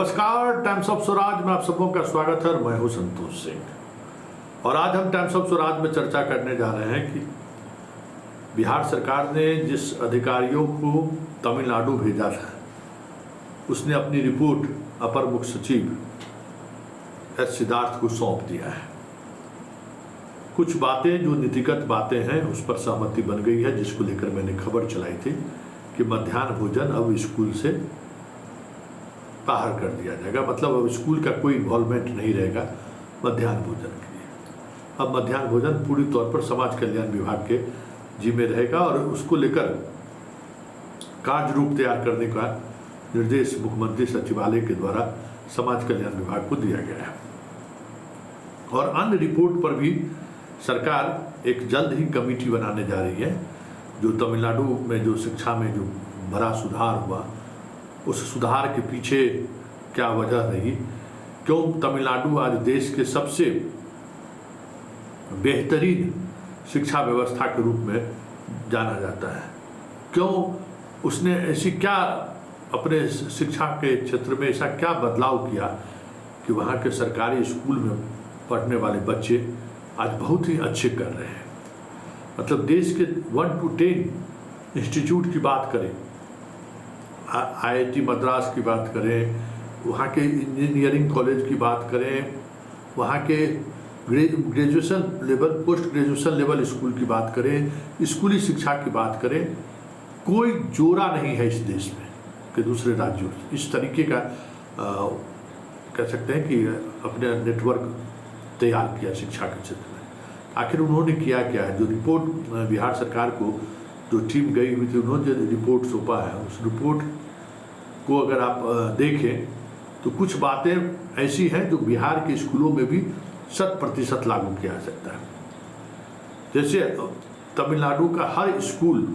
नमस्कार, times of Swaraj में आप सबों का स्वागत है। मैं हूं संतोष सिंह और आज हम टाइम्स ऑफ स्वराज में चर्चा करने जा रहे हैं कि बिहार सरकार ने जिस अधिकारियों को तमिलनाडु भेजा था उसने अपनी रिपोर्ट अपर मुख्य सचिव एस सिद्धार्थ को सौंप दिया है। कुछ बातें जो नीतिगत बातें हैं उस पर सहमति बन गई है, जिसको लेकर मैंने खबर चलाई थी कि मध्याह्न भोजन अब स्कूल से बाहर कर दिया जाएगा। मतलब अब स्कूल का कोई इन्वॉल्वमेंट नहीं रहेगा मध्याह्न भोजन के लिए। अब मध्याह्न भोजन पूरी तौर पर समाज कल्याण विभाग के जिम्मे रहेगा और उसको लेकर कार्य रूप तैयार करने का निर्देश मुख्यमंत्री सचिवालय के द्वारा समाज कल्याण विभाग को दिया गया है। और अन्य रिपोर्ट पर भी सरकार एक जल्द ही कमेटी बनाने जा रही है। जो तमिलनाडु में जो शिक्षा में जो बड़ा सुधार हुआ, उस सुधार के पीछे क्या वजह रही, क्यों तमिलनाडु आज देश के सबसे बेहतरीन शिक्षा व्यवस्था के रूप में जाना जाता है, क्यों उसने ऐसी क्या अपने शिक्षा के क्षेत्र में ऐसा क्या बदलाव किया कि वहाँ के सरकारी स्कूल में पढ़ने वाले बच्चे आज बहुत ही अच्छे कर रहे हैं। मतलब देश के 1 to 10 इंस्टीट्यूट की बात करें, IIT मद्रास की बात करें, वहाँ के इंजीनियरिंग कॉलेज की बात करें, वहाँ के graduation level post graduation level school की बात करें, स्कूली शिक्षा की बात करें, कोई जोड़ा नहीं है इस देश में कि दूसरे राज्यों इस तरीके का कह सकते हैं कि अपने नेटवर्क तैयार किया शिक्षा के क्षेत्र में। आखिर उन्होंने किया क्या है? जो रिपोर्ट बिहार सरकार को जो टीम गई हुई थी, उन्होंने जो रिपोर्ट सौंपा है, उस रिपोर्ट को अगर आप देखें तो कुछ बातें ऐसी हैं जो बिहार के स्कूलों में भी 100% लागू किया जा सकता है। जैसे तमिलनाडु का हर स्कूल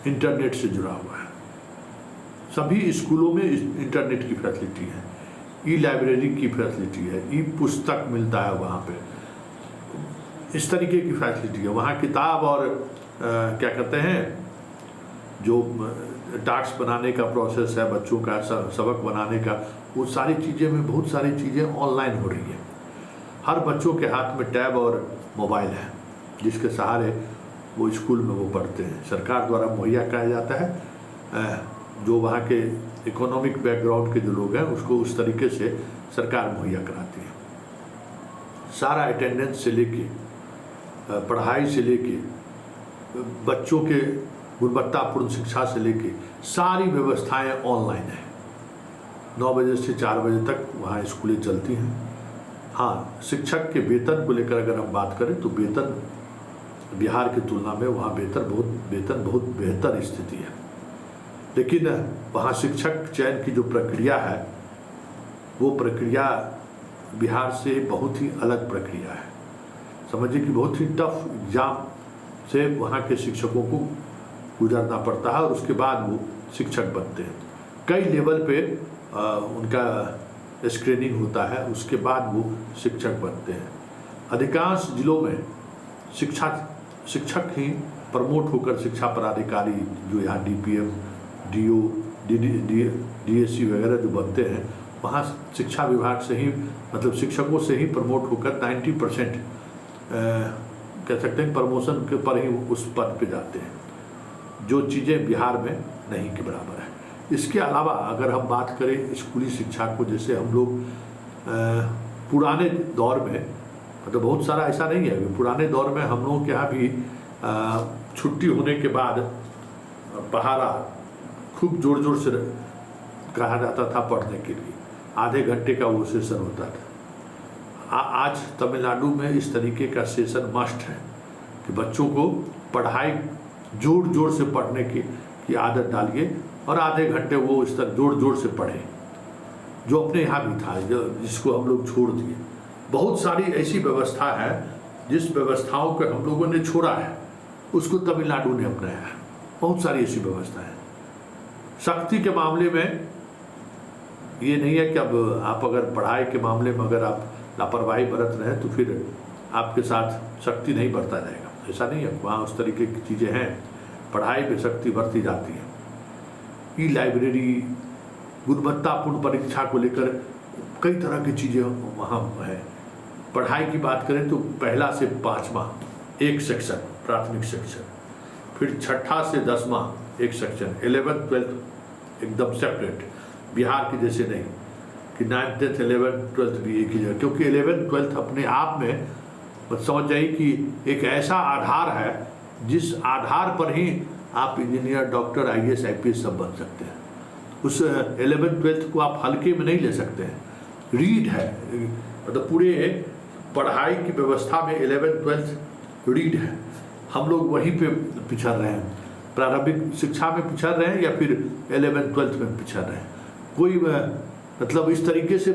इंटरनेट से जुड़ा हुआ है, सभी स्कूलों में इंटरनेट की फैसिलिटी है, ई लाइब्रेरी की फैसिलिटी है, ई पुस्तक मिलता है वहाँ पे, इस तरीके की फैसिलिटी है। वहाँ किताब और क्या कहते हैं जो टास्क बनाने का प्रोसेस है, बच्चों का सबक बनाने का, वो सारी चीज़ें में बहुत सारी चीज़ें ऑनलाइन हो रही हैं। हर बच्चों के हाथ में टैब और मोबाइल है, जिसके सहारे वो स्कूल में वो पढ़ते हैं। सरकार द्वारा मुहैया कराया जाता है। जो वहाँ के इकोनॉमिक बैकग्राउंड के जो लोग हैं उसको उस तरीके से सरकार मुहैया कराती है। सारा अटेंडेंस से लेके पढ़ाई से लेके बच्चों के गुणवत्तापूर्ण शिक्षा से लेके सारी व्यवस्थाएं ऑनलाइन है। 9 बजे से 4 बजे तक वहाँ स्कूलें चलती हैं। हाँ, शिक्षक के वेतन को लेकर अगर हम बात करें तो वेतन बिहार की तुलना में वहाँ वेतन बहुत बेहतर स्थिति है। लेकिन वहाँ शिक्षक चयन की जो प्रक्रिया है वो प्रक्रिया बिहार से बहुत ही अलग प्रक्रिया है। समझिए कि बहुत ही टफ एग्जाम से वहाँ के शिक्षकों को गुजरना पड़ता है और उसके बाद वो शिक्षक बनते हैं। कई लेवल पे उनका स्क्रीनिंग होता है, उसके बाद वो शिक्षक बनते हैं। अधिकांश जिलों में शिक्षक ही प्रमोट होकर शिक्षा पदाधिकारी जो यहाँ DPM, DO, DSC वगैरह जो बनते हैं, वहाँ शिक्षा विभाग से ही मतलब शिक्षकों से ही प्रमोट होकर 90% कह सकते हैं प्रमोशन के पर ही उस पद पे जाते हैं, जो चीज़ें बिहार में नहीं के बराबर है। इसके अलावा अगर हम बात करें स्कूली शिक्षा को, जैसे हम लोग पुराने दौर में, मतलब बहुत सारा ऐसा नहीं है, पुराने दौर में हम लोगों के यहाँ भी छुट्टी होने के बाद पहाड़ा खूब जोर जोर से कहा जाता था पढ़ने के लिए, आधे घंटे का वो सेशन होता था। आज तमिलनाडु में इस तरीके का सेशन मस्ट है कि बच्चों को पढ़ाई जोर जोर से पढ़ने की आदत डालिए और आधे घंटे वो इस तरह जोर जोर से पढ़ें, जो अपने यहाँ भी था, जिसको हम लोग छोड़ दिए। बहुत सारी ऐसी व्यवस्था है जिस व्यवस्थाओं को हम लोगों ने छोड़ा है, उसको तमिलनाडु ने अपनाया है। बहुत सारी ऐसी व्यवस्था है। शक्ति के मामले में ये नहीं है कि अब आप अगर पढ़ाई के मामले में अगर आप लापरवाही बरत रहे हैं तो फिर आपके साथ शक्ति नहीं बरता जाएगा, ऐसा नहीं है। वहाँ उस तरीके की चीज़ें हैं, पढ़ाई पे शक्ति बरती जाती है। ई लाइब्रेरी गुणवत्तापूर्ण परीक्षा को लेकर कई तरह की चीज़ें वहाँ है। पढ़ाई की बात करें तो पहला से 5वां एक सेक्शन प्राथमिक सेक्शन, फिर 6ठा से 10वां एक सेक्शन, 11th 12th एकदम सेपरेट, बिहार की जैसे नहीं कि 9th 10th 11th 12th भी एक ही जगह, क्योंकि 11th 12th अपने आप में समझ जाइए कि एक ऐसा आधार है जिस आधार पर ही आप इंजीनियर, डॉक्टर, IAS IPS सब बन सकते हैं। उस 11th 12th को आप हल्के में नहीं ले सकते हैं। रीड है, मतलब पूरे पढ़ाई की व्यवस्था में 11th 12th रीड है। हम लोग वहीं पे पिछड़ रहे हैं, प्रारंभिक शिक्षा में पिछड़ रहे हैं या फिर 11th 12th में पिछड़ रहे हैं। कोई मतलब इस तरीके से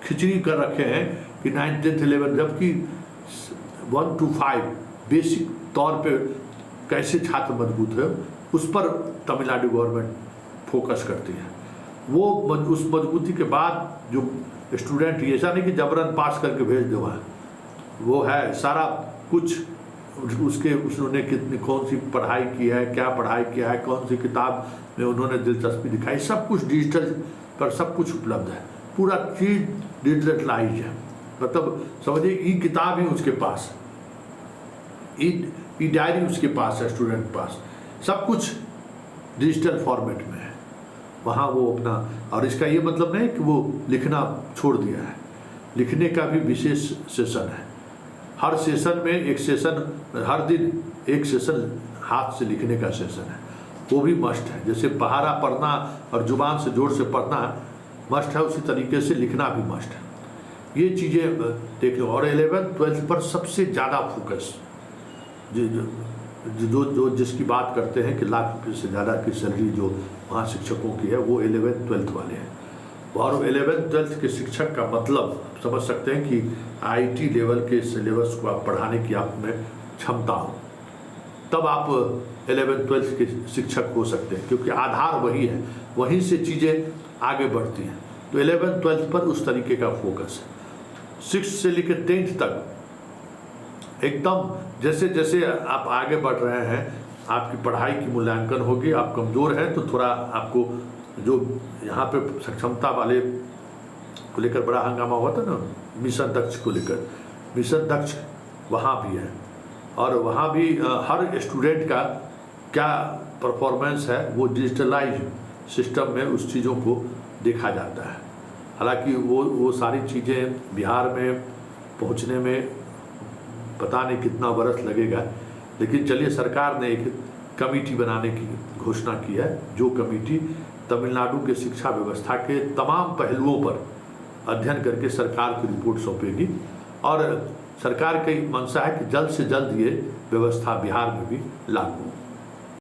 खिचड़ी कर रखे हैं कि 9th 10th 11th, जबकि 1 to 5 बेसिक तौर पे कैसे छात्र मजबूत है उस पर तमिलनाडु गवर्नमेंट फोकस करती है। वो उस मजबूती के बाद जो स्टूडेंट, ऐसा नहीं कि जबरन पास करके भेज दो, वहाँ वो है सारा कुछ उसके, उसने कितनी कौन सी पढ़ाई की है, क्या पढ़ाई किया है, कौन सी किताब में उन्होंने दिलचस्पी दिखाई, सब कुछ डिजिटल पर सब कुछ उपलब्ध है। पूरा चीज़ डिजिटलाइज है, मतलब समझिए ई किताब ही उसके पास, ई डायरी उसके पास है, स्टूडेंट के पास सब कुछ डिजिटल फॉर्मेट में है। वहाँ वो अपना, और इसका ये मतलब नहीं कि वो लिखना छोड़ दिया है, लिखने का भी विशेष सेशन है। हर सेशन में एक सेशन, हर दिन एक सेशन हाथ से लिखने का सेशन है, वो भी मस्ट है। जैसे पहाड़ा पढ़ना और जुबान से जोर से पढ़ना मस्ट है, उसी तरीके से लिखना भी मस्ट है। ये चीज़ें देखें। और 11th 12th पर सबसे ज़्यादा फोकस जो जिसकी बात करते हैं कि लाख रुपये से ज़्यादा की सैलरी जो वहाँ शिक्षकों की है, वो 11th 12th वाले हैं। और 11th 12th के शिक्षक का मतलब समझ सकते हैं कि IIT लेवल के सिलेबस को आप पढ़ाने की आप में क्षमता हो, तब आप 11th 12th के शिक्षक हो सकते हैं, क्योंकि आधार वही है, वहीं से चीज़ें आगे बढ़ती हैं। तो 11th 12th पर उस तरीके का फोकस है। 6th से लेकर 10th तक एकदम जैसे जैसे आप आगे बढ़ रहे हैं, आपकी पढ़ाई की मूल्यांकन होगी। आप कमज़ोर हैं तो थोड़ा आपको, जो यहाँ पे सक्षमता वाले को लेकर बड़ा हंगामा हुआ था ना, मिशन दक्ष को लेकर, मिशन दक्ष वहाँ भी है, और वहाँ भी हर स्टूडेंट का क्या परफॉर्मेंस है वो डिजिटलाइज सिस्टम में उस चीज़ों को देखा जाता है। हालांकि वो सारी चीज़ें बिहार में पहुँचने में पता नहीं कितना बरस लगेगा, लेकिन चलिए, सरकार ने एक कमेटी बनाने की घोषणा की है, जो कमेटी तमिलनाडु के शिक्षा व्यवस्था के तमाम पहलुओं पर अध्ययन करके सरकार की रिपोर्ट सौंपेगी। और सरकार की मंशा है कि जल्द से जल्द ये व्यवस्था बिहार में भी लागू हो।